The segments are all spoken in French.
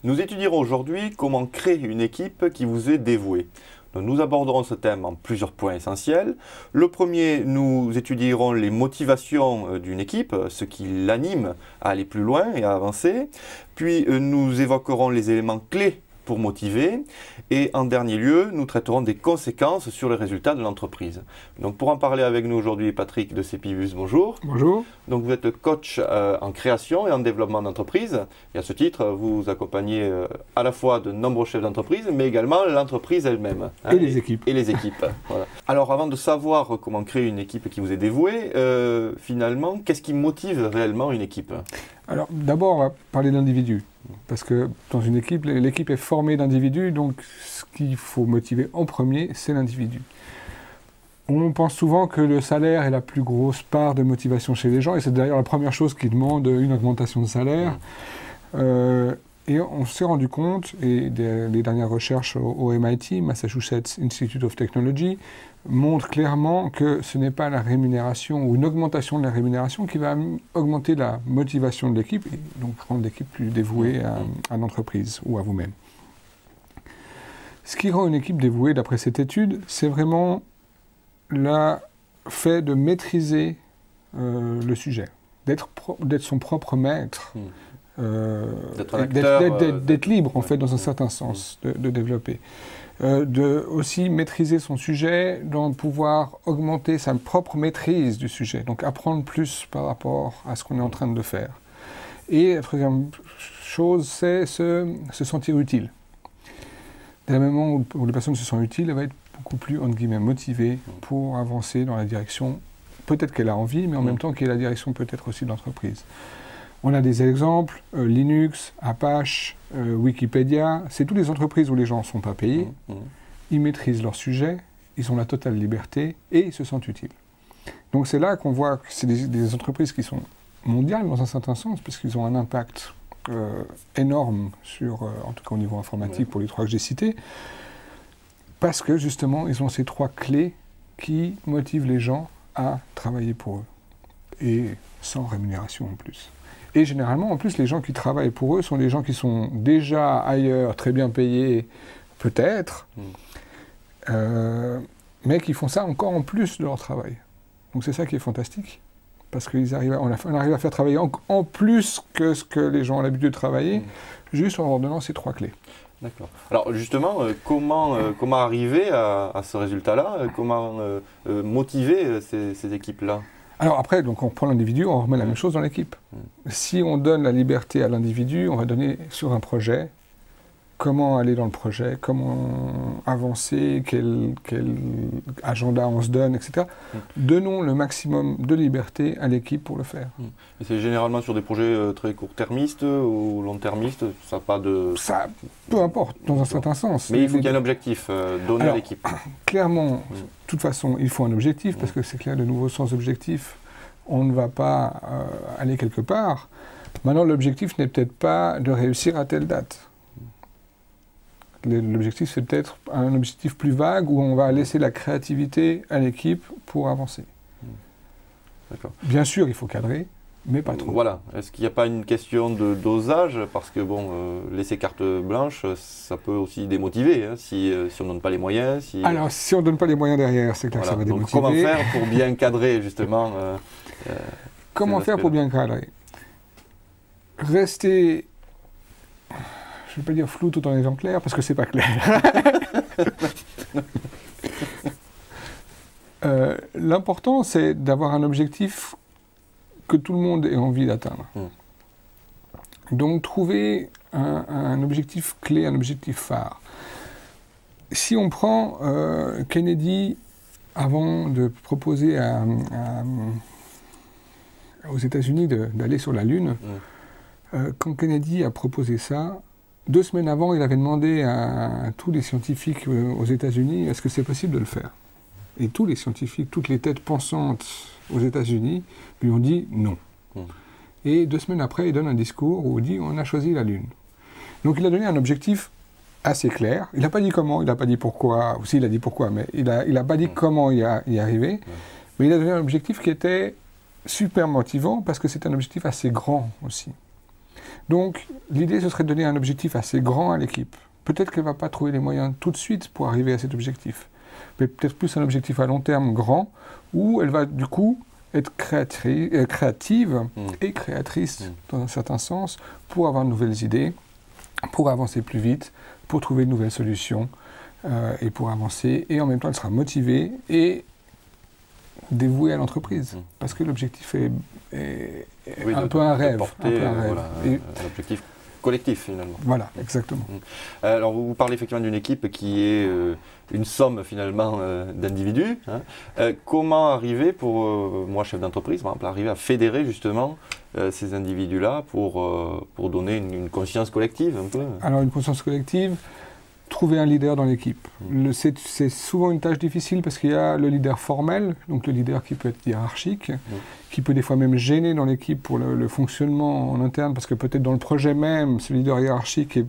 Nous étudierons aujourd'hui comment créer une équipe qui vous est dévouée. Donc, nous aborderons ce thème en plusieurs points essentiels. Le premier, nous étudierons les motivations d'une équipe, ce qui l'anime à aller plus loin et à avancer. Puis nous évoquerons les éléments clés pour motiver. Et en dernier lieu, nous traiterons des conséquences sur les résultats de l'entreprise. Donc pour en parler avec nous aujourd'hui, Patrick de Cepivus, bonjour. Bonjour. Donc vous êtes coach en création et en développement d'entreprise. Et à ce titre, vous accompagnez à la fois de nombreux chefs d'entreprise, mais également l'entreprise elle-même. Et les équipes. Et les équipes. Voilà. Alors avant de savoir comment créer une équipe qui vous est dévouée, finalement, qu'est-ce qui motive réellement une équipe? Alors d'abord, on va parler d'individus. Parce que dans une équipe, l'équipe est formée d'individus, donc ce qu'il faut motiver en premier, c'est l'individu. On pense souvent que le salaire est la plus grosse part de motivation chez les gens, et c'est d'ailleurs la première chose qui demande une augmentation de salaire. Et on s'est rendu compte, et les dernières recherches au MIT, Massachusetts Institute of Technology, montrent clairement que ce n'est pas la rémunération ou une augmentation de la rémunération qui va augmenter la motivation de l'équipe et donc rendre l'équipe plus dévouée à l'entreprise ou à vous-même. Ce qui rend une équipe dévouée, d'après cette étude, c'est vraiment le fait de maîtriser le sujet, d'être son propre maître. D'être libre, en fait, dans un certain sens, de développer. De aussi maîtriser son sujet, de pouvoir augmenter sa propre maîtrise du sujet, donc apprendre plus par rapport à ce qu'on est en train de faire. Et la troisième chose, c'est se sentir utile. Dès le moment où la personne se sent utile, elle va être beaucoup plus, entre guillemets, motivée pour avancer dans la direction, peut-être qu'elle a envie, mais en même temps qui est la direction peut-être aussi de l'entreprise. On a des exemples, Linux, Apache, Wikipédia, c'est toutes les entreprises où les gens ne sont pas payés, ils maîtrisent leur sujet, ils ont la totale liberté et ils se sentent utiles. Donc c'est là qu'on voit que c'est des entreprises qui sont mondiales dans un certain sens, puisqu'ils ont un impact énorme sur, en tout cas au niveau informatique pour les trois que j'ai cités, parce que justement ils ont ces trois clés qui motivent les gens à travailler pour eux, et sans rémunération en plus. Et généralement, en plus, les gens qui travaillent pour eux sont des gens qui sont déjà ailleurs, très bien payés, peut-être, mais qui font ça encore en plus de leur travail. Donc c'est ça qui est fantastique, parce qu'on arrive à faire travailler en plus que ce que les gens ont l'habitude de travailler, juste en leur donnant ces trois clés. D'accord. Alors justement, comment arriver à ce résultat-là? Comment motiver ces équipes-là? Alors après, donc on prend l'individu, on remet la même chose dans l'équipe. Si on donne la liberté à l'individu, on va donner sur un projet, comment aller dans le projet, comment avancer, quel agenda on se donne, etc. Donnons le maximum de liberté à l'équipe pour le faire. Et c'est généralement sur des projets très court-termistes ou long-termistes, ça n'a pas de... Ça, peu importe, dans un certain sens. Mais il faut qu'il y ait un objectif donné à l'équipe. Clairement, de toute façon, il faut un objectif, parce que c'est clair, de nouveau, sans objectif, on ne va pas aller quelque part. Maintenant, l'objectif n'est peut-être pas de réussir à telle date. L'objectif, c'est peut-être un objectif plus vague où on va laisser la créativité à l'équipe pour avancer. Bien sûr, il faut cadrer, mais pas trop. Voilà. Est-ce qu'il n'y a pas une question de dosage? Parce que bon, laisser carte blanche, ça peut aussi démotiver, hein, si on ne donne pas les moyens. Alors, si on ne donne pas les moyens derrière, c'est clair que ça va démotiver. Donc, comment faire pour bien cadrer, justement Comment faire pour bien cadrer? Rester... Je ne vais pas dire flou tout en étant clair, parce que c'est pas clair. L'important, c'est d'avoir un objectif que tout le monde ait envie d'atteindre. Donc, trouver un objectif clé, un objectif phare. Si on prend Kennedy, avant de proposer aux États-Unis d'aller sur la Lune, quand Kennedy a proposé ça, 2 semaines avant, il avait demandé à tous les scientifiques aux États-Unis est-ce que c'est possible de le faire. Et tous les scientifiques, toutes les têtes pensantes aux États-Unis lui ont dit non. Et 2 semaines après, il donne un discours où il dit on a choisi la Lune. Donc il a donné un objectif assez clair. Il n'a pas dit comment, il n'a pas dit pourquoi, aussi il a dit pourquoi, mais il n'a pas dit comment y arriver. Mais il a donné un objectif qui était super motivant parce que c'est un objectif assez grand aussi. Donc, l'idée, ce serait de donner un objectif assez grand à l'équipe. Peut-être qu'elle ne va pas trouver les moyens tout de suite pour arriver à cet objectif, mais peut-être plus un objectif à long terme grand, où elle va du coup être créative et créatrice, dans un certain sens, pour avoir de nouvelles idées, pour avancer plus vite, pour trouver de nouvelles solutions, et pour avancer. Et en même temps, elle sera motivée et dévouée à l'entreprise, parce que l'objectif est un peu un rêve. Voilà, un objectif collectif, finalement. Voilà, exactement. Alors, vous parlez effectivement d'une équipe qui est une somme, finalement, d'individus. Comment arriver, pour moi, chef d'entreprise, par exemple, arriver à fédérer, justement, ces individus-là pour donner une conscience collective, un peu? Alors, une conscience collective, trouver un leader dans l'équipe. C'est souvent une tâche difficile parce qu'il y a le leader formel, donc le leader qui peut être hiérarchique, qui peut des fois même gêner dans l'équipe pour le fonctionnement en interne, parce que peut-être dans le projet même, ce leader hiérarchique est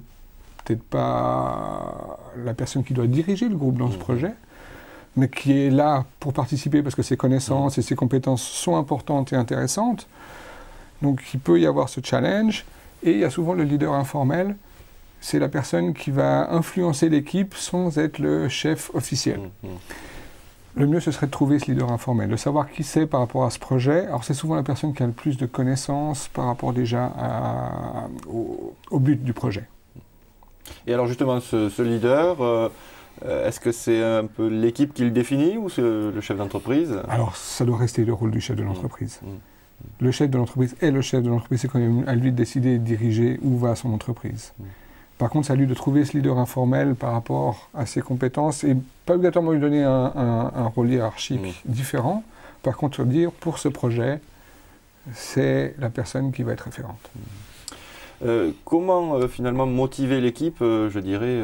peut-être pas la personne qui doit diriger le groupe dans ce projet, mais qui est là pour participer parce que ses connaissances et ses compétences sont importantes et intéressantes. Donc il peut y avoir ce challenge, et il y a souvent le leader informel. C'est la personne qui va influencer l'équipe sans être le chef officiel. Le mieux, ce serait de trouver ce leader informel, de savoir qui c'est par rapport à ce projet. Alors, c'est souvent la personne qui a le plus de connaissances par rapport déjà au but du projet. Et alors, justement, ce leader, est-ce que c'est un peu l'équipe qui le définit ou c'est le chef d'entreprise? Alors, ça doit rester le rôle du chef de l'entreprise. Le chef de l'entreprise est le chef de l'entreprise. C'est quand même à lui de décider et de diriger où va son entreprise. Par contre, c'est à lui de trouver ce leader informel par rapport à ses compétences et pas obligatoirement lui donner un rôle hiérarchique différent. Par contre, dire pour ce projet, c'est la personne qui va être référente. Comment finalement motiver l'équipe, je dirais,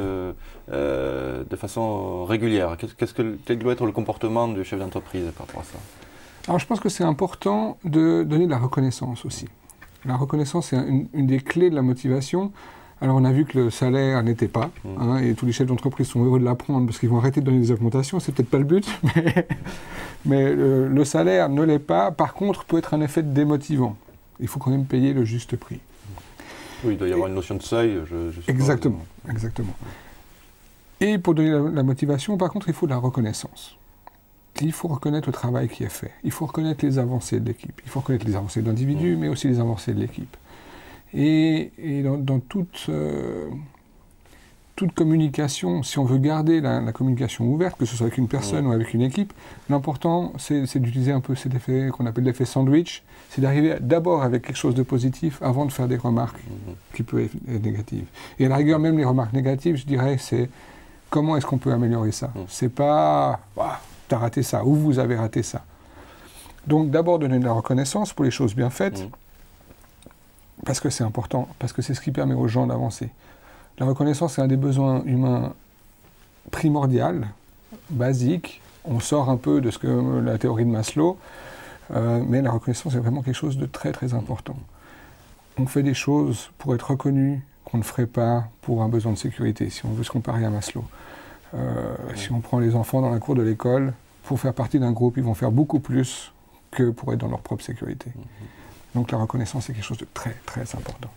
de façon régulière? Quel doit être le comportement du chef d'entreprise par rapport à ça? Alors, je pense que c'est important de donner de la reconnaissance aussi. La reconnaissance est une des clés de la motivation. Alors, on a vu que le salaire n'était pas, et tous les chefs d'entreprise sont heureux de l'apprendre parce qu'ils vont arrêter de donner des augmentations. C'est peut-être pas le but, mais le salaire ne l'est pas. Par contre, peut être un effet démotivant. Il faut quand même payer le juste prix. Oui, il doit y avoir une notion de seuil, je suppose. Exactement, exactement. Et pour donner la motivation, par contre, il faut de la reconnaissance. Il faut reconnaître le travail qui est fait. Il faut reconnaître les avancées de l'équipe. Il faut reconnaître les avancées de l'individu, mais aussi les avancées de l'équipe. Et dans toute communication, si on veut garder la communication ouverte, que ce soit avec une personne ou avec une équipe, l'important, c'est d'utiliser un peu cet effet qu'on appelle l'effet sandwich. C'est d'arriver d'abord avec quelque chose de positif avant de faire des remarques qui peuvent être négatives. Et à la rigueur, même les remarques négatives, je dirais, c'est comment est-ce qu'on peut améliorer ça. C'est pas t'as raté ça ou vous avez raté ça. Donc d'abord donner de la reconnaissance pour les choses bien faites. Parce que c'est important, parce que c'est ce qui permet aux gens d'avancer. La reconnaissance, c'est un des besoins humains primordial, basique. On sort un peu de ce que la théorie de Maslow, mais la reconnaissance est vraiment quelque chose de très très important. On fait des choses pour être reconnu qu'on ne ferait pas pour un besoin de sécurité, si on veut se comparer à Maslow. Si on prend les enfants dans la cour de l'école, pour faire partie d'un groupe, ils vont faire beaucoup plus que pour être dans leur propre sécurité. Donc la reconnaissance est quelque chose de très très important.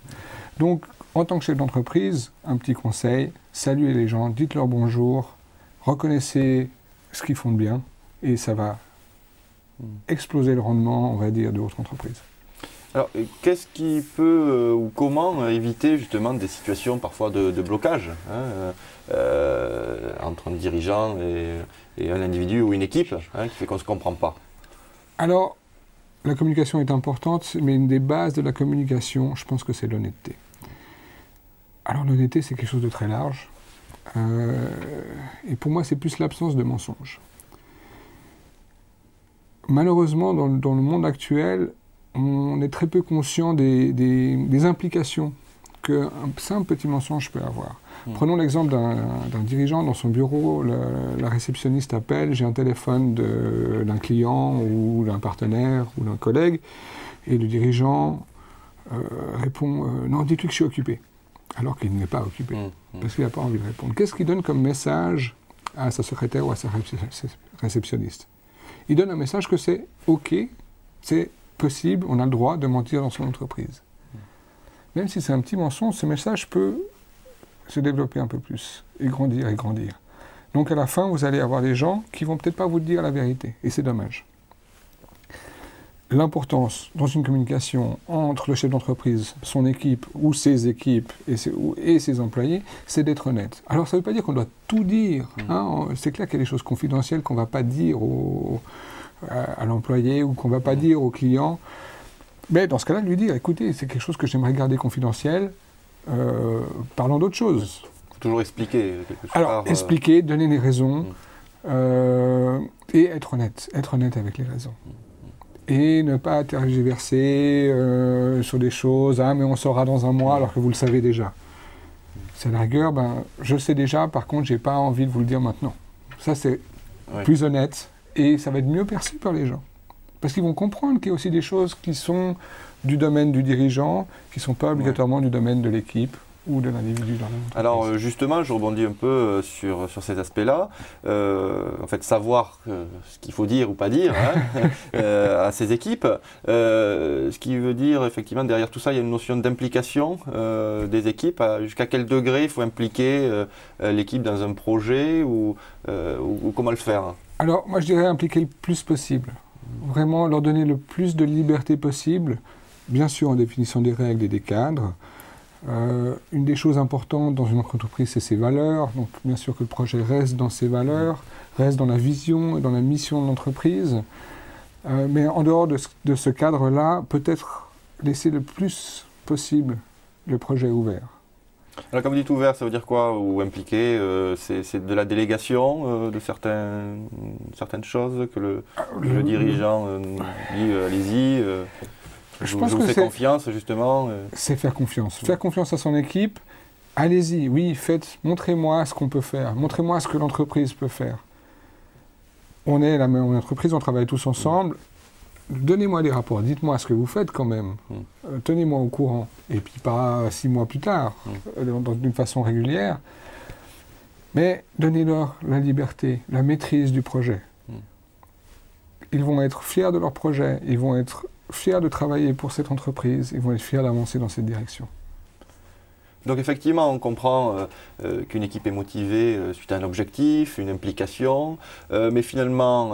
Donc en tant que chef d'entreprise, un petit conseil, saluez les gens, dites-leur bonjour, reconnaissez ce qu'ils font de bien et ça va exploser le rendement, on va dire, de votre entreprise. Alors qu'est-ce qui peut ou comment éviter justement des situations parfois de blocage entre un dirigeant et un individu ou une équipe qui fait qu'on ne se comprend pas? Alors, la communication est importante, mais une des bases de la communication, je pense que c'est l'honnêteté. Alors l'honnêteté, c'est quelque chose de très large. Et pour moi, c'est plus l'absence de mensonges. Malheureusement, dans le monde actuel, on est très peu conscient des implications qu'un simple petit mensonge peut avoir. Prenons l'exemple d'un dirigeant dans son bureau, la réceptionniste appelle, j'ai un téléphone d'un client ou d'un partenaire ou d'un collègue, et le dirigeant répond non, dites-lui que je suis occupé, alors qu'il n'est pas occupé, parce qu'il n'a pas envie de répondre. Qu'est-ce qu'il donne comme message à sa secrétaire ou à sa réceptionniste? Il donne un message que c'est OK, c'est possible, on a le droit de mentir dans son entreprise. même si c'est un petit mensonge, ce message peut se développer un peu plus, et grandir, et grandir. Donc à la fin, vous allez avoir des gens qui vont peut-être pas vous dire la vérité, et c'est dommage. L'importance dans une communication entre le chef d'entreprise, son équipe ou ses équipes et ses employés, c'est d'être honnête. Alors ça ne veut pas dire qu'on doit tout dire. Hein. C'est clair qu'il y a des choses confidentielles qu'on ne va pas dire à l'employé ou qu'on ne va pas dire au client. Mais dans ce cas-là, lui dire, écoutez, c'est quelque chose que j'aimerais garder confidentiel, parlons d'autre chose. Faut toujours expliquer quelque chose. Alors, expliquer, donner les raisons et être honnête avec les raisons. Et ne pas tergiverser sur des choses, ah mais on saura dans un mois alors que vous le savez déjà. C'est la rigueur, je le sais déjà, par contre j'ai pas envie de vous le dire maintenant. Ça c'est plus honnête et ça va être mieux perçu par les gens. Parce qu'ils vont comprendre qu'il y a aussi des choses qui sont du domaine du dirigeant, qui ne sont pas obligatoirement du domaine de l'équipe ou de l'individu dans l'entreprise. Alors justement, je rebondis un peu sur ces aspects-là. En fait, savoir ce qu'il faut dire ou pas dire à ses équipes. Ce qui veut dire, effectivement, derrière tout ça, il y a une notion d'implication des équipes. Jusqu'à quel degré il faut impliquer l'équipe dans un projet ou comment le faire? Alors, moi, je dirais impliquer le plus possible. Vraiment leur donner le plus de liberté possible, bien sûr en définissant des règles et des cadres. Une des choses importantes dans une entreprise, c'est ses valeurs. Donc, bien sûr que le projet reste dans ses valeurs, reste dans la vision et dans la mission de l'entreprise. Mais en dehors de ce cadre-là, peut-être laisser le plus possible le projet ouvert. Alors, quand vous dites ouvert, ça veut dire quoi? Ou impliqué? C'est de la délégation de certaines choses que le dirigeant dit allez-y. Je vous fais confiance, justement. C'est faire confiance. Faire confiance à son équipe. Allez-y, oui, montrez-moi ce qu'on peut faire. Montrez-moi ce que l'entreprise peut faire. On est la même entreprise, on travaille tous ensemble. Donnez-moi des rapports, dites-moi ce que vous faites quand même. Tenez-moi au courant. Et puis pas 6 mois plus tard, d'une façon régulière. Mais donnez-leur la liberté, la maîtrise du projet. Ils vont être fiers de leur projet, ils vont être fiers de travailler pour cette entreprise, ils vont être fiers d'avancer dans cette direction. Donc effectivement, on comprend qu'une équipe est motivée suite à un objectif, une implication, mais finalement,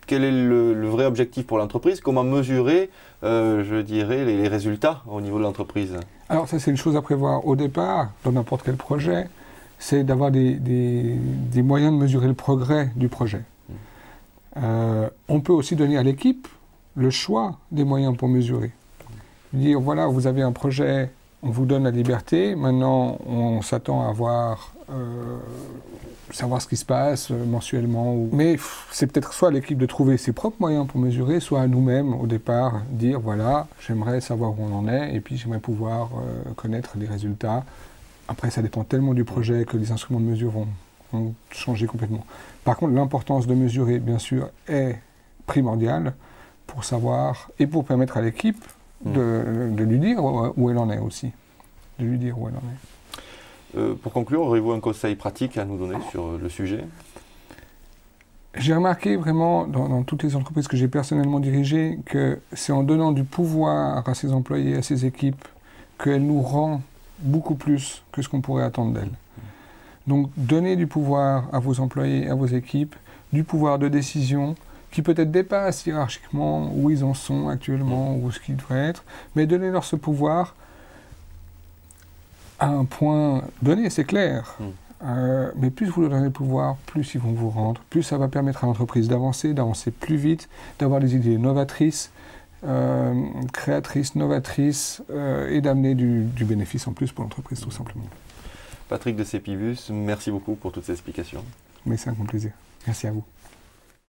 quel est le vrai objectif pour l'entreprise? Comment mesurer, je dirais, les résultats au niveau de l'entreprise? Alors ça, c'est une chose à prévoir au départ, dans n'importe quel projet, c'est d'avoir des moyens de mesurer le progrès du projet. On peut aussi donner à l'équipe le choix des moyens pour mesurer. Dire, voilà, vous avez un projet, on vous donne la liberté, maintenant on s'attend à savoir ce qui se passe mensuellement. Mais c'est peut-être soit à l'équipe de trouver ses propres moyens pour mesurer, soit à nous-mêmes au départ, dire, voilà, j'aimerais savoir où on en est, et puis j'aimerais pouvoir connaître les résultats. Après, ça dépend tellement du projet que les instruments de mesure vont changer complètement. Par contre, l'importance de mesurer, bien sûr, est primordiale pour savoir et pour permettre à l'équipe de lui dire où elle en est aussi. De lui dire où elle en est. Pour conclure, aurez-vous un conseil pratique à nous donner sur le sujet? J'ai remarqué vraiment dans toutes les entreprises que j'ai personnellement dirigées que c'est en donnant du pouvoir à ses employés, à ses équipes, qu'elle nous rend beaucoup plus que ce qu'on pourrait attendre d'elle. Donc, donnez du pouvoir à vos employés, à vos équipes, du pouvoir de décision qui peut-être dépasse hiérarchiquement où ils en sont actuellement ou ce qu'ils devraient être, mais donnez-leur ce pouvoir à un point donné, c'est clair. Mais plus vous leur donnez le pouvoir, plus ils vont vous rendre, plus ça va permettre à l'entreprise d'avancer plus vite, d'avoir des idées novatrices, créatrices, novatrices, et d'amener du bénéfice en plus pour l'entreprise, tout simplement. Patrick de Cepibus, merci beaucoup pour toutes ces explications. Mais c'est un grand plaisir. Merci à vous.